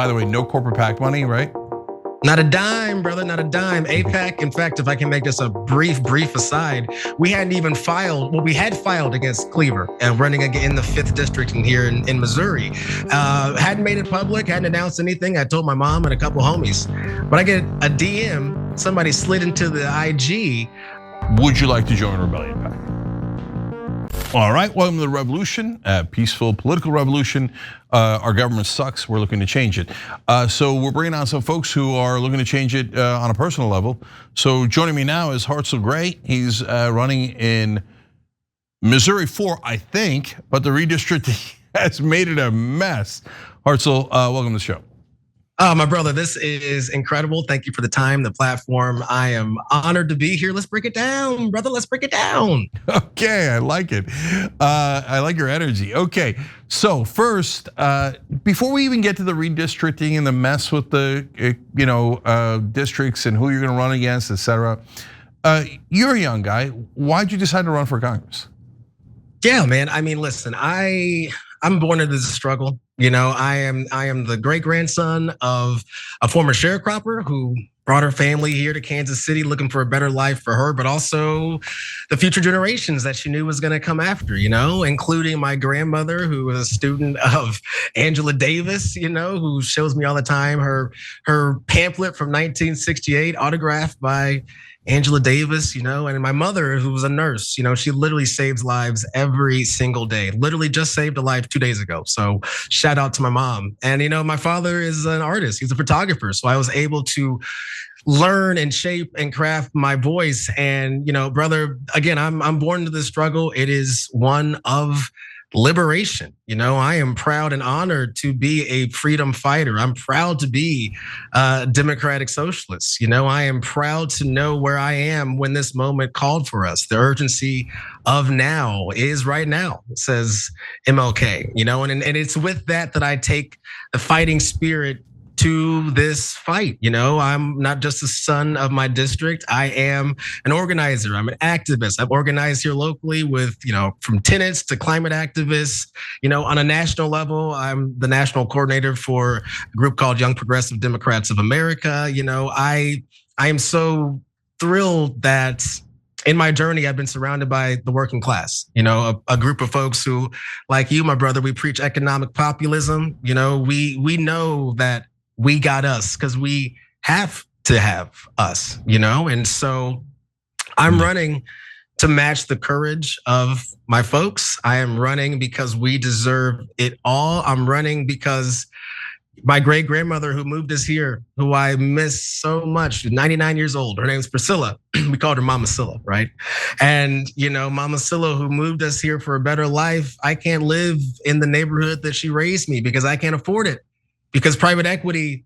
By the way, no corporate PAC money, right? Not a dime, brother, not a dime. APAC, in fact, if I can make this a brief aside, we hadn't even filed, well, we had filed against Cleaver and running again in the 5th district here in Missouri. Hadn't made it public, hadn't announced anything. I told my mom and a couple homies. But I get a DM, somebody slid into the IG. Would you like to join Rebellion PAC? All right, welcome to the revolution, peaceful political revolution. Our government sucks, we're looking to change it. So we're bringing on some folks who are looking to change it on a personal level. So joining me now is Hartzell Gray. He's running in Missouri 4, I think, but the redistricting has made it a mess. Hartzell, welcome to the show. My brother, this is incredible. Thank you for the time, the platform. I am honored to be here. Let's break it down, brother. Let's break it down. Okay, I like it. I like your energy. Okay, so first, before we even get to the redistricting and the mess with the districts and who you're going to run against, etc., you're a young guy. Why'd you decide to run for Congress? Yeah, man. I mean, listen, I'm born into the struggle. You know, I am the great grandson of a former sharecropper who brought her family here to Kansas City looking for a better life for her, but also the future generations that she knew was gonna come after, including my grandmother, who was a student of Angela Davis, who shows me all the time her pamphlet from 1968 autographed by Angela Davis, and my mother, who was a nurse, she literally saves lives every single day. Literally just saved a life 2 days ago. So shout out to my mom. And my father is an artist, he's a photographer. So I was able to learn and shape and craft my voice. And, brother, again, I'm born into this struggle. It is one of liberation. I am proud and honored to be a freedom fighter. I'm proud to be a democratic socialist. I am proud to know where I am when this moment called for us. The urgency of now is right now, says MLK, and it's with that I take the fighting spirit to this fight. I'm not just a son of my district. I am an organizer. I'm an activist. I've organized here locally with, from tenants to climate activists. On a national level, I'm the national coordinator for a group called Young Progressive Democrats of America. I am so thrilled that in my journey, I've been surrounded by the working class, a group of folks who, like you, my brother, we preach economic populism. We know that we got us because we have to have us, and so I'm running to match the courage of my folks. I am running because we deserve it all. I'm running because my great grandmother who moved us here, who I miss so much, 99 years old, her name's Priscilla. We called her Mama Silla, right? And Mama Silla, who moved us here for a better life, I can't live in the neighborhood that she raised me because I can't afford it. Because private equity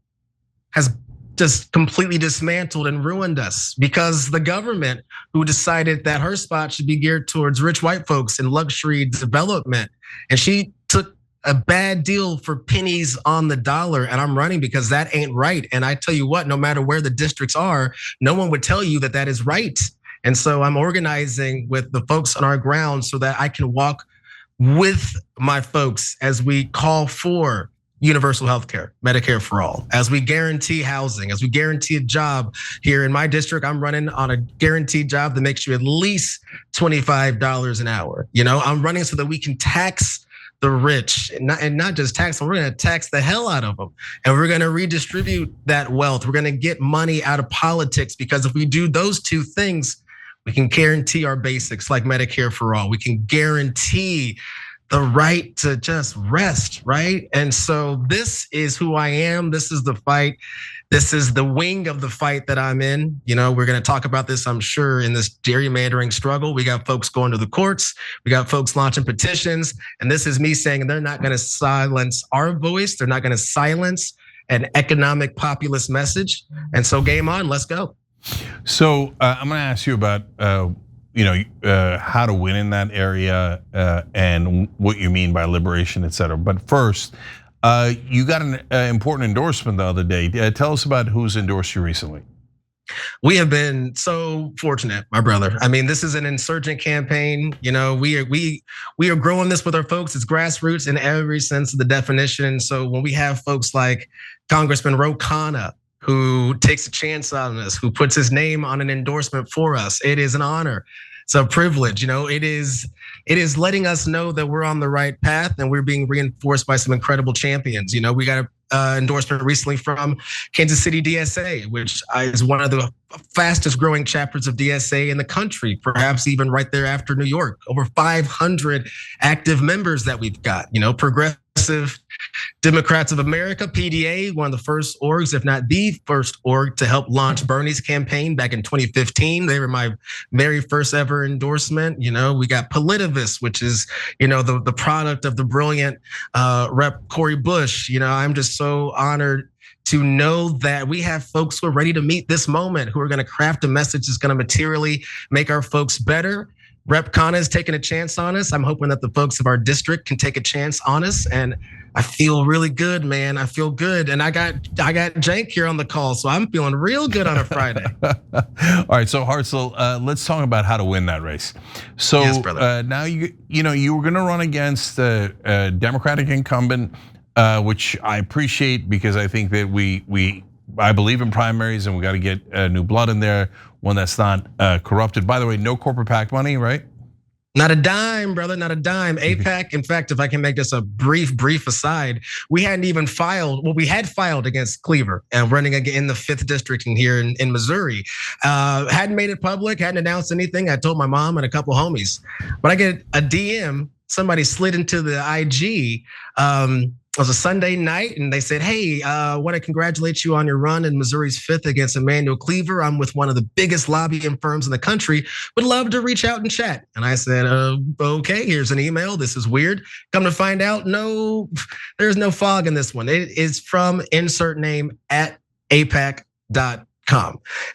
has just completely dismantled and ruined us. Because the government, who decided that her spot should be geared towards rich white folks in luxury development, and she took a bad deal for pennies on the dollar. And I'm running because that ain't right. And I tell you what, no matter where the districts are, no one would tell you that that is right. And so I'm organizing with the folks on our ground so that I can walk with my folks as we call for universal healthcare, Medicare for all, as we guarantee housing, as we guarantee a job here in my district. I'm running on a guaranteed job that makes you at least $25 an hour. I'm running so that we can tax the rich and not just tax them, we're gonna tax the hell out of them. And we're gonna redistribute that wealth. We're gonna get money out of politics, because if we do those two things, we can guarantee our basics like Medicare for all. We can guarantee the right to just rest, right? And so this is who I am. This is the fight. This is the wing of the fight that I'm in. We're gonna talk about this, I'm sure, in this gerrymandering struggle. We got folks going to the courts. We got folks launching petitions. And this is me saying they're not gonna silence our voice. They're not gonna silence an economic populist message. And so game on, let's go. So I'm gonna ask you about how to win in that area and what you mean by liberation, et cetera. But first, you got an important endorsement the other day. Tell us about who's endorsed you recently. We have been so fortunate, my brother. I mean, this is an insurgent campaign. We are growing this with our folks. It's grassroots in every sense of the definition. So when we have folks like Congressman Ro Khanna, who takes a chance on us, who puts his name on an endorsement for us. It is an honor. It's a privilege, it is letting us know that we're on the right path and we're being reinforced by some incredible champions. We got an endorsement recently from Kansas City DSA, which is one of the fastest growing chapters of DSA in the country, perhaps even right there after New York. Over 500 active members that we've got, Progressive Democrats of America, PDA, one of the first orgs, if not the first org to help launch Bernie's campaign back in 2015. They were my very first ever endorsement. We got Politivist, which is, the product of the brilliant Rep. Cori Bush. I'm just so honored to know that we have folks who are ready to meet this moment, who are going to craft a message that's going to materially make our folks better. Rep. Khanna is taking a chance on us. I'm hoping that the folks of our district can take a chance on us, and I feel really good, man. I feel good, and I got Jank here on the call, so I'm feeling real good on a Friday. All right, so Hartzell, let's talk about how to win that race. So yes, now you were going to run against a Democratic incumbent, which I appreciate because I think that I believe in primaries and we got to get new blood in there, one that's not corrupted. By the way, no corporate PAC money, right? Not a dime, brother, not a dime. AIPAC, in fact, if I can make this a brief aside, we hadn't even filed, we had filed against Cleaver and running again in the 5th district in here in Missouri. Hadn't made it public, hadn't announced anything. I told my mom and a couple homies, but I get a DM, somebody slid into the IG, it was a Sunday night, and they said, "Hey, I want to congratulate you on your run in Missouri's 5th against Emmanuel Cleaver. I'm with one of the biggest lobbying firms in the country. Would love to reach out and chat." And I said, "Okay, here's an email. This is weird." Come to find out, no, there's no fog in this one. It is from insert name at AIPAC.com.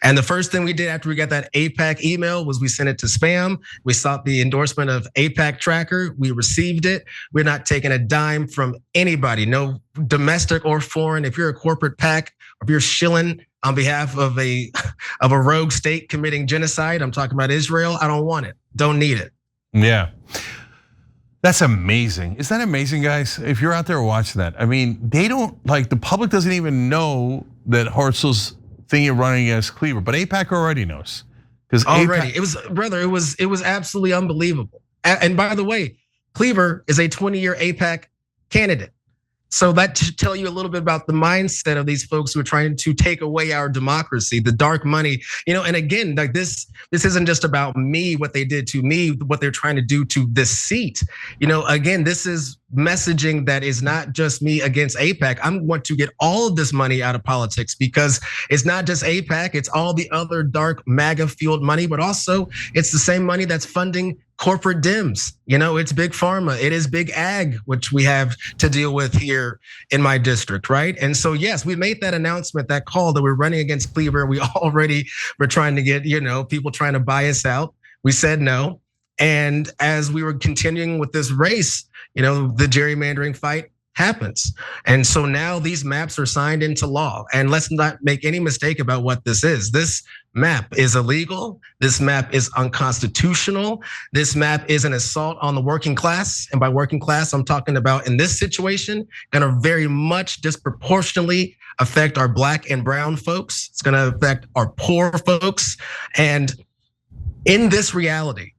And the first thing we did after we got that AIPAC email was we sent it to spam. We sought the endorsement of AIPAC tracker. We received it. We're not taking a dime from anybody, no domestic or foreign. If you're a corporate PAC, if you're shilling on behalf of a rogue state committing genocide, I'm talking about Israel, I don't want it, don't need it. Yeah. That's amazing. Is that amazing, guys? If you're out there watching that, I mean, they don't, the public doesn't even know that Hartzell's thing you're running against Cleaver, but AIPAC already knows. Because already, it was absolutely unbelievable. And by the way, Cleaver is a 20-year AIPAC candidate. So that should tell you a little bit about the mindset of these folks who are trying to take away our democracy, the dark money. And again, this isn't just about me, what they did to me, what they're trying to do to this seat. Again, this is messaging that is not just me against AIPAC. I want to get all of this money out of politics because it's not just AIPAC, it's all the other dark MAGA fueled money, but also it's the same money that's funding corporate Dems. It's big pharma, it is big ag, which we have to deal with here in my district, right? And so yes, we made that announcement, that call that we're running against Cleaver. We already were trying to get, people trying to buy us out. We said no. And as we were continuing with this race, the gerrymandering fight happens. And so now these maps are signed into law. And let's not make any mistake about what this is. This map is illegal. This map is unconstitutional. This map is an assault on the working class. And by working class, I'm talking about in this situation, gonna very much disproportionately affect our Black and brown folks. It's gonna affect our poor folks. And in this reality,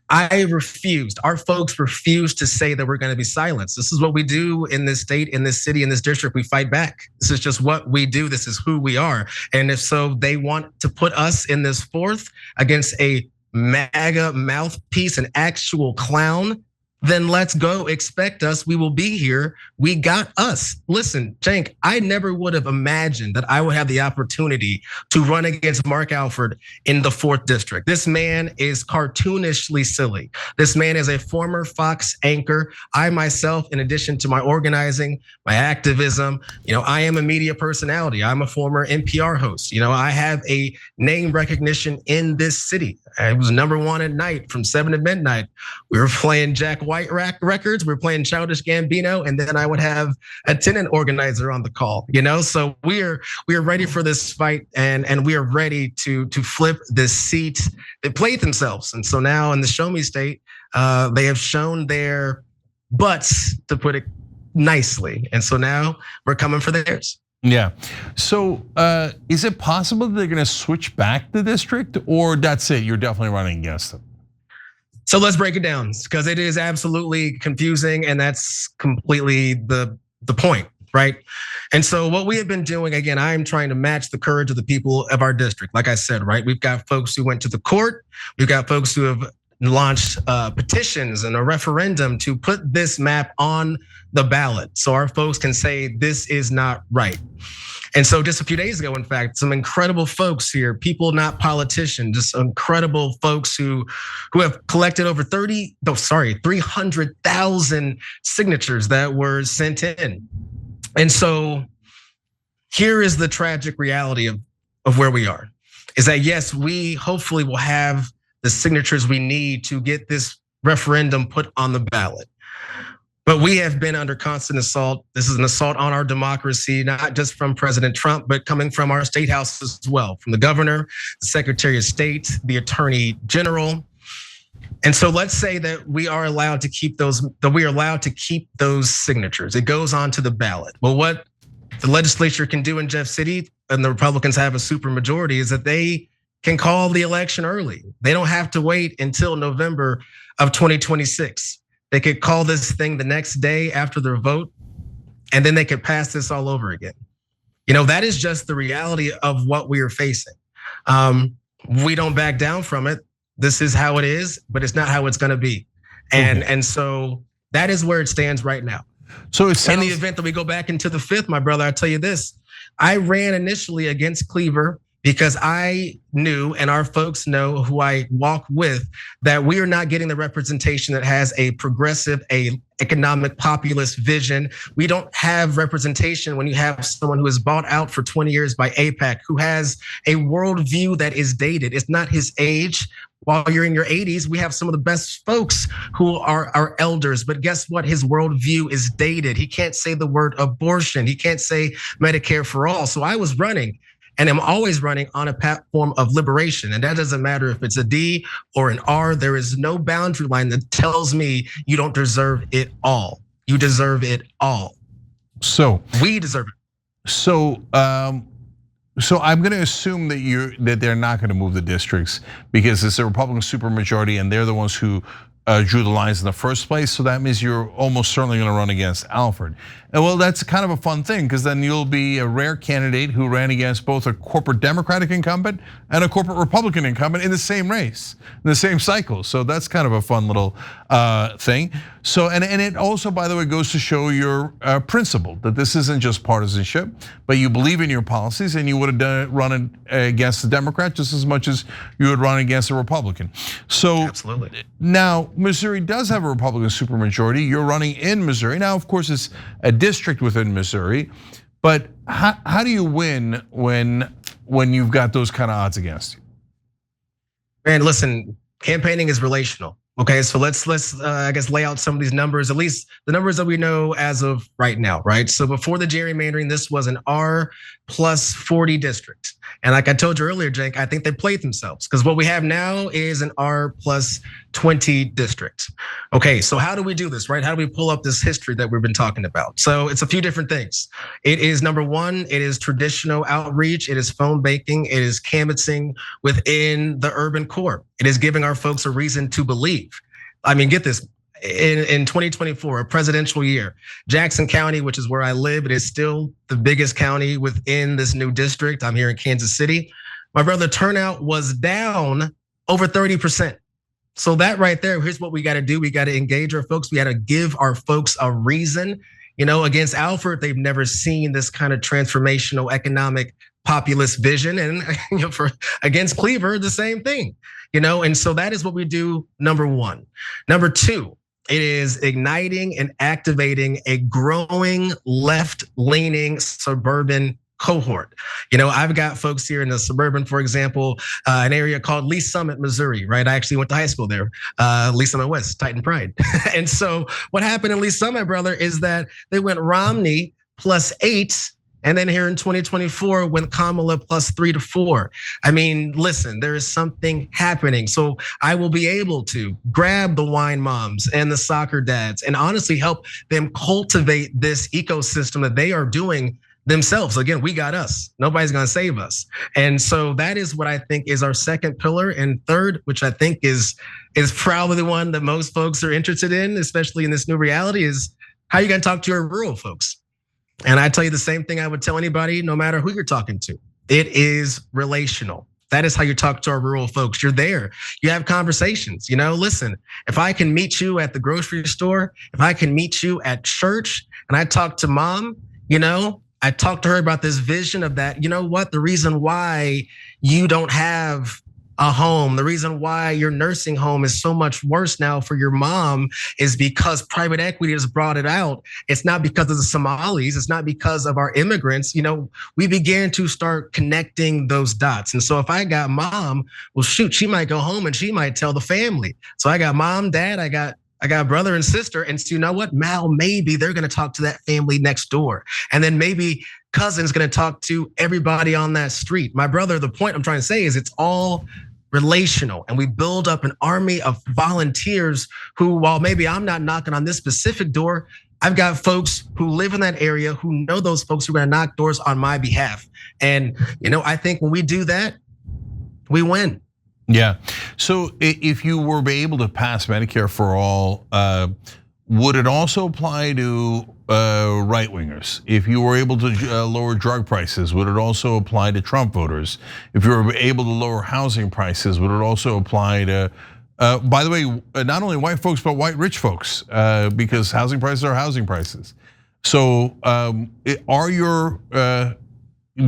our folks refused to say that we're gonna be silenced. This is what we do in this state, in this city, in this district, we fight back. This is just what we do, this is who we are. And if so, they want to put us in this 4th against a MAGA mouthpiece, an actual clown, then let's go, expect us, we will be here, we got us. Listen, Cenk, I never would have imagined that I would have the opportunity to run against Mark Alford in the 4th district. This man is cartoonishly silly. This man is a former Fox anchor. I myself, in addition to my organizing, my activism, I am a media personality. I'm a former NPR host. I have a name recognition in this city. I was #1 at night from 7 to midnight. We were playing Jack White records, we were playing Childish Gambino, and then I would have a tenant organizer on the call, So we are ready for this fight, and we are ready to flip this seat. They played themselves, and so now in the Show Me State, they have shown their butts, to put it nicely. And so now we're coming for theirs. Yeah. So is it possible that they're going to switch back the district, or that's it? You're definitely running against them. So let's break it down, because it is absolutely confusing, and that's completely the point, right? And so what we have been doing, again, I am trying to match the courage of the people of our district. Like I said, right? We've got folks who went to the court. We've got folks who have launched petitions and a referendum to put this map on the ballot, so our folks can say this is not right. And so just a few days ago, in fact, some incredible folks here, people not politicians, just incredible folks who have collected over 300,000 signatures that were sent in. And so here is the tragic reality of where we are, is that yes, we hopefully will have the signatures we need to get this referendum put on the ballot. But we have been under constant assault. This is an assault on our democracy, not just from President Trump, but coming from our state house as well, from the governor, the Secretary of State, the Attorney General. And so let's say that we are allowed to keep those signatures. It goes on to the ballot. Well, what the legislature can do in Jeff City, and the Republicans have a supermajority, is that they can call the election early. They don't have to wait until November of 2026. They could call this thing the next day after their vote, and then they could pass this all over again. That is just the reality of what we are facing. We don't back down from it. This is how it is, but it's not how it's gonna be. And so that is where it stands right now. So it's in the event that we go back into the 5th, my brother, I tell you this, I ran initially against Cleaver because I knew, and our folks know who I walk with, that we are not getting the representation that has a progressive, a economic populist vision. We don't have representation when you have someone who is bought out for 20 years by AIPAC, who has a worldview that is dated. It's not his age. While you're in your 80s, we have some of the best folks who are our elders, but guess what? His worldview is dated. He can't say the word abortion. He can't say Medicare for all. So I was running, and I'm always running on a platform of liberation. And that doesn't matter if it's a D or an R. There is no boundary line that tells me you don't deserve it all. You deserve it all. So we deserve it. So I'm going to assume that they're not going to move the districts because it's a Republican supermajority and they're the ones who drew the lines in the first place. So that means you're almost certainly going to run against Alfred. And well, that's kind of a fun thing because then you'll be a rare candidate who ran against both a corporate Democratic incumbent and a corporate Republican incumbent in the same race, in the same cycle. So that's kind of a fun little thing. So, and it also, by the way, goes to show your principle that this isn't just partisanship, but you believe in your policies and you would have run against the Democrat just as much as you would run against a Republican. So absolutely. Now, Missouri does have a Republican supermajority. You're running in Missouri. Now, of course, it's a district within Missouri, but how do you win when you've got those kind of odds against you? Man, listen, campaigning is relational. Okay, so let's I guess lay out some of these numbers, at least the numbers that we know as of right now, right? So before the gerrymandering, this was an R+40 district. And like I told you earlier, Jake, I think they played themselves because what we have now is an R+20 district. Okay, so how do we do this, right? How do we pull up this history that we've been talking about? So it's a few different things. It is number one, it is traditional outreach, it is phone banking, it is canvassing within the urban core. It is giving our folks a reason to believe. I mean, get this. In 2024, a presidential year, Jackson County, which is where I live, it is still the biggest county within this new district. I'm here in Kansas City. My brother, turnout was down over 30%. So that right there, here's what we got to do. We got to engage our folks. We got to give our folks a reason. Against Alfred, they've never seen this kind of transformational economic populist vision, and against Cleaver, the same thing. And so that is what we do. Number one. Number two, it is igniting and activating a growing left-leaning suburban cohort. I've got folks here in the suburban, for example, an area called Lee Summit, Missouri, right? I actually went to high school there, Lee Summit West, Titan Pride. And so what happened in Lee Summit, brother, is that they went Romney +8 And then here in 2024 with Kamala plus 3 to 4. I mean, listen, there is something happening. So I will be able to grab the wine moms and the soccer dads and honestly help them cultivate this ecosystem that they are doing themselves. Again, we got us. Nobody's gonna save us. And so that is what I think is our second pillar. And third, which I think is probably the one that most folks are interested in, especially in this new reality, is how you gonna talk to your rural folks. And I tell you the same thing I would tell anybody, no matter who you're talking to. It is relational. That is how you talk to our rural folks. You're there. You have conversations. Listen, if I can meet you at the grocery store, if I can meet you at church, and I talk to mom, I talked to her about this vision of that. You know what? The reason why you don't have a home, the reason why your nursing home is so much worse now for your mom is because private equity has brought it out. It's not because of the Somalis. It's not because of our immigrants. We began to start connecting those dots. And so if I got mom, well, shoot, she might go home and she might tell the family. So I got mom, dad, I got brother and sister. And so you know what, Mal, maybe they're going to talk to that family next door. And then maybe cousin's going to talk to everybody on that street. My brother, the point I'm trying to say is it's all relational. And we build up an army of volunteers who, while maybe I'm not knocking on this specific door, I've got folks who live in that area who know those folks who are going to knock doors on my behalf. And, I think when we do that, we win. Yeah. So if you were able to pass Medicare for all, would it also apply to right wingers? If you were able to lower drug prices, would it also apply to Trump voters? If you were able to lower housing prices, would it also apply to, by the way, not only white folks, but white rich folks, because housing prices are housing prices. So are your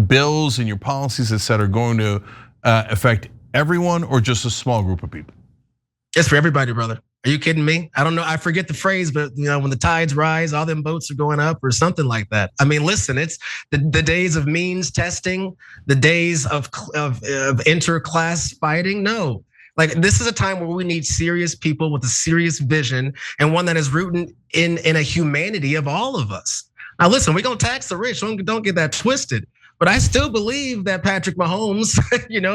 bills and your policies, et cetera, going to affect everyone or just a small group of people? It's for everybody, brother. Are you kidding me? I don't know. I forget the phrase, but when the tides rise, all them boats are going up or something like that. I mean, listen, it's the days of means testing, the days of inter-class fighting. No, like this is a time where we need serious people with a serious vision and one that is rooted in a humanity of all of us. Now, listen, we're going to tax the rich. Don't get that twisted. But I still believe that Patrick Mahomes,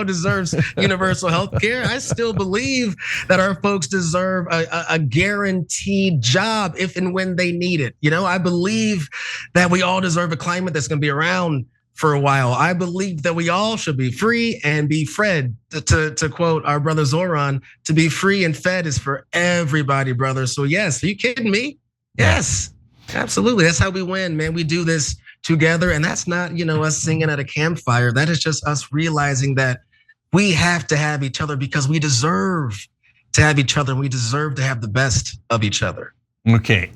deserves universal health care. I still believe that our folks deserve a guaranteed job if and when they need it. I believe that we all deserve a climate that's going to be around for a while. I believe that we all should be free and be fed. To quote our brother Zoran, to be free and fed is for everybody, brother. So yes, are you kidding me? Yes, absolutely. That's how we win, man. We do this together. And that's not, us singing at a campfire. That is just us realizing that we have to have each other because we deserve to have each other and we deserve to have the best of each other. Okay,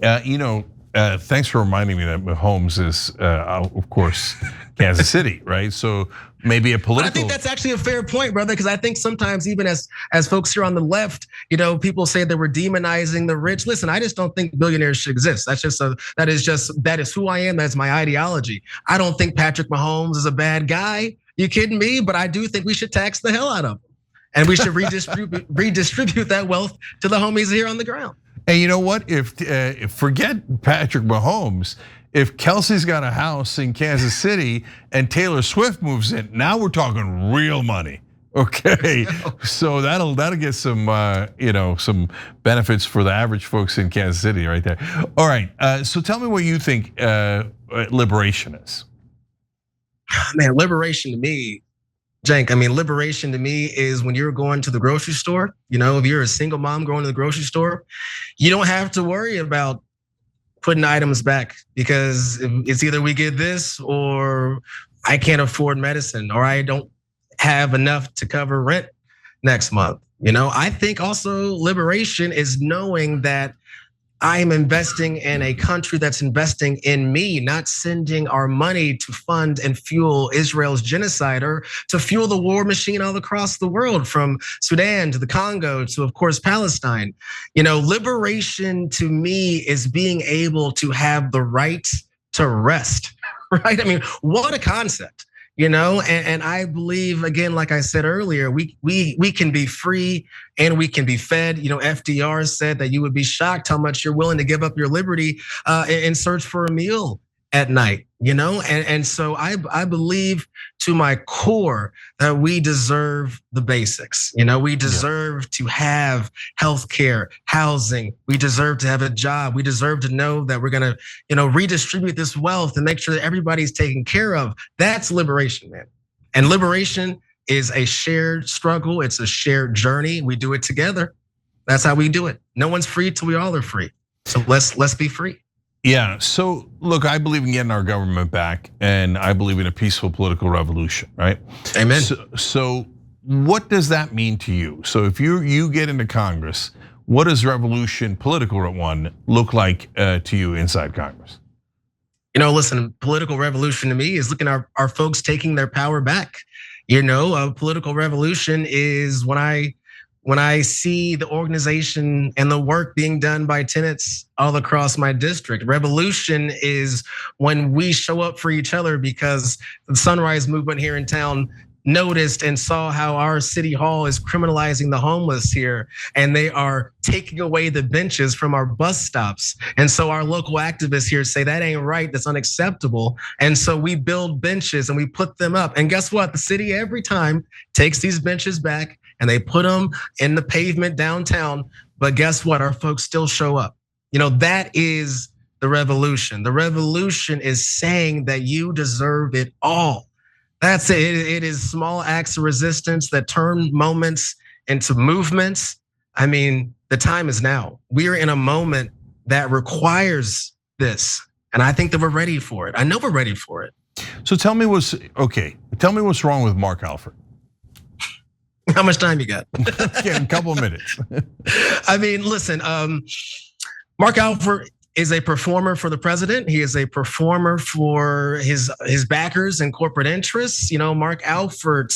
thanks for reminding me that Mahomes is, of course, Kansas City, right? So maybe a political. I think that's actually a fair point, brother, because I think sometimes even as folks here on the left, people say that we're demonizing the rich. Listen, I just don't think billionaires should exist. That is who I am. That's my ideology. I don't think Patrick Mahomes is a bad guy. You kidding me? But I do think we should tax the hell out of him, and we should redistribute that wealth to the homies here on the ground. And you know what? If forget Patrick Mahomes, if Kelsey's got a house in Kansas City and Taylor Swift moves in, now we're talking real money. Okay, so that'll get some some benefits for the average folks in Kansas City right there. All right, so tell me what you think liberation is. Man, liberation to me, Cenk, liberation to me is when you're going to the grocery store, if you're a single mom going to the grocery store, you don't have to worry about putting items back because it's either we get this or I can't afford medicine or I don't have enough to cover rent next month. I think also liberation is knowing that I am investing in a country that's investing in me, not sending our money to fund and fuel Israel's genocide or to fuel the war machine all across the world, from Sudan to the Congo to, of course, Palestine. Liberation to me is being able to have the right to rest, right? What a concept. And I believe, again, like I said earlier, we can be free and we can be fed. FDR said that you would be shocked how much you're willing to give up your liberty in search for a meal at night, and so I believe to my core that we deserve the basics. We deserve to have healthcare, housing. We deserve to have a job. We deserve to know that we're gonna, redistribute this wealth and make sure that everybody's taken care of. That's liberation, man. And liberation is a shared struggle. It's a shared journey. We do it together. That's how we do it. No one's free till we all are free. So let's be free. Yeah, so look, I believe in getting our government back, and I believe in a peaceful political revolution, right? Amen. So what does that mean to you? So if you get into Congress, what does revolution, political one, look like to you inside Congress? Listen, political revolution to me is looking at our folks taking their power back. A political revolution is when I see the organization and the work being done by tenants all across my district. Revolution is when we show up for each other because the Sunrise Movement here in town noticed and saw how our city hall is criminalizing the homeless here, and they are taking away the benches from our bus stops. And so our local activists here say that ain't right, that's unacceptable. And so we build benches and we put them up. And guess what? The city every time takes these benches back and they put them in the pavement downtown. But guess what? Our folks still show up. That is the revolution. The revolution is saying that you deserve it all. That's it. It is small acts of resistance that turn moments into movements. I mean, the time is now. We are in a moment that requires this. And I think that we're ready for it. I know we're ready for it. So tell me what's wrong with Mark Alford. How much time you got? Yeah, a couple of minutes. I mean, listen, Mark Alford is a performer for the president. He is a performer for his backers and corporate interests. Mark Alford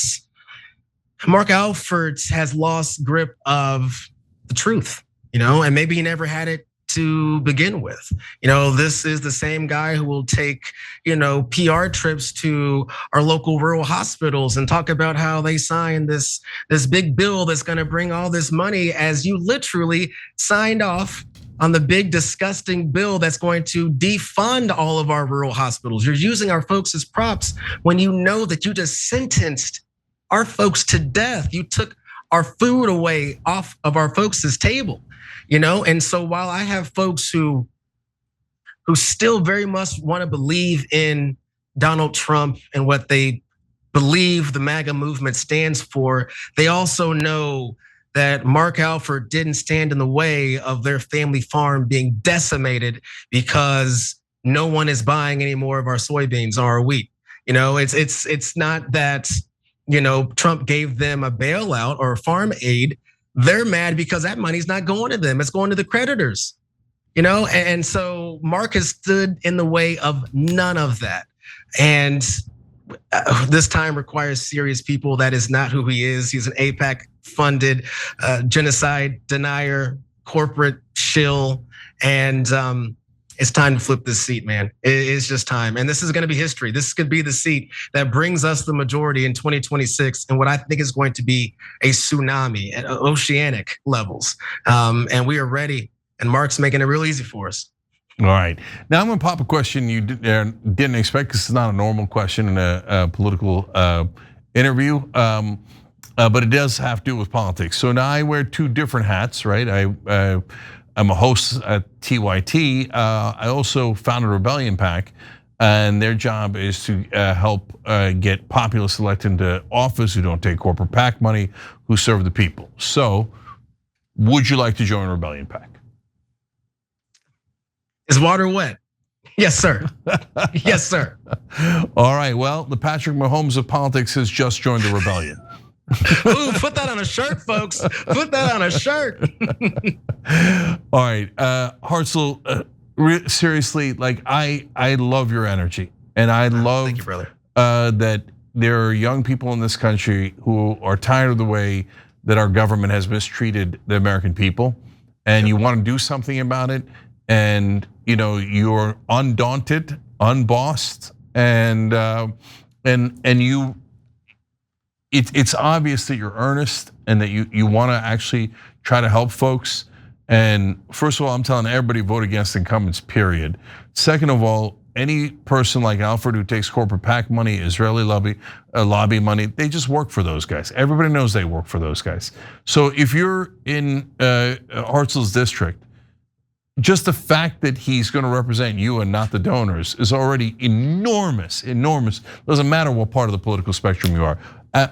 has lost grip of the truth, and maybe he never had it to begin with. This is the same guy who will take, PR trips to our local rural hospitals and talk about how they signed this big bill that's gonna bring all this money, as you literally signed off on the big disgusting bill that's going to defund all of our rural hospitals. You're using our folks as props when you know that you just sentenced our folks to death. You took our food away off of our folks' table, And so while I have folks who still very much want to believe in Donald Trump and what they believe the MAGA movement stands for, they also know that Mark Alford didn't stand in the way of their family farm being decimated because no one is buying any more of our soybeans or our wheat. It's not that, Trump gave them a bailout or farm aid. They're mad because that money's not going to them. It's going to the creditors, And so Mark has stood in the way of none of that. And this time requires serious people. That is not who he is. He's an AIPAC funded genocide denier, corporate shill, and it's time to flip this seat, man. It's just time, and this is going to be history. This could be the seat that brings us the majority in 2026, and what I think is going to be a tsunami at oceanic levels. And we are ready, and Mark's making it real easy for us. All right, now I'm gonna pop a question you didn't expect, because it's not a normal question in a political interview, but it does have to do with politics. So now I wear two different hats, right? I'm a host at TYT. I also founded a rebellion PAC, and their job is to help get Populist elected into office who don't take corporate PAC money, who serve the people. So, would you like to join a rebellion PAC? Is water wet? Yes, sir. Yes, sir. All right, well, the Patrick Mahomes of politics has just joined the rebellion. Ooh, put that on a shirt, folks. Put that on a shirt. All right, Hartzell, seriously, like I love your energy, and I love Thank you, brother. That there are young people in this country who are tired of the way that our government has mistreated the American people, and you want to do something about it. And you're undaunted, unbossed, and you. It's obvious that you're earnest and that you want to actually try to help folks. And first of all, I'm telling everybody, vote against incumbents, period. Second of all, any person like Alfred who takes corporate PAC money, Israeli lobby money, they just work for those guys. Everybody knows they work for those guys. So if you're in Hartzell's district, just the fact that he's going to represent you and not the donors is already enormous, enormous. Doesn't matter what part of the political spectrum you are.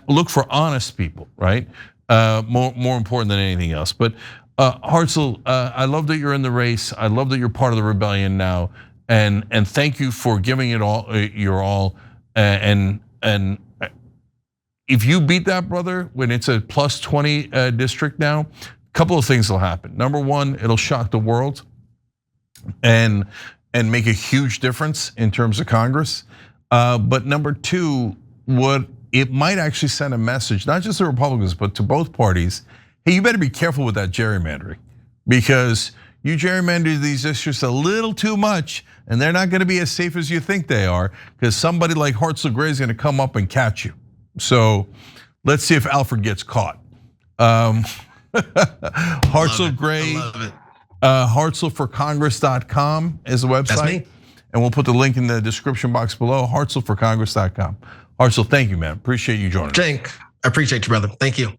Look for honest people, right? More important than anything else. But Hartzell, I love that you're in the race. I love that you're part of the rebellion now, and thank you for giving it all your all. And if you beat that, brother, when it's a plus 20 district now, a couple of things will happen. Number one, it'll shock the world and make a huge difference in terms of Congress. But number two, it might actually send a message, not just to Republicans, but to both parties. Hey, you better be careful with that gerrymandering, because you gerrymander these districts a little too much, and they're not going to be as safe as you think they are, because somebody like Hartzell Gray is going to come up and catch you. So let's see if Alfred gets caught. Hartzell Gray, hartzellforcongress.com is the website. That's me. And we'll put the link in the description box below, hartzellforcongress.com. Hartzell, thank you, man. Appreciate you joining us. Cenk, I appreciate you, brother. Thank you.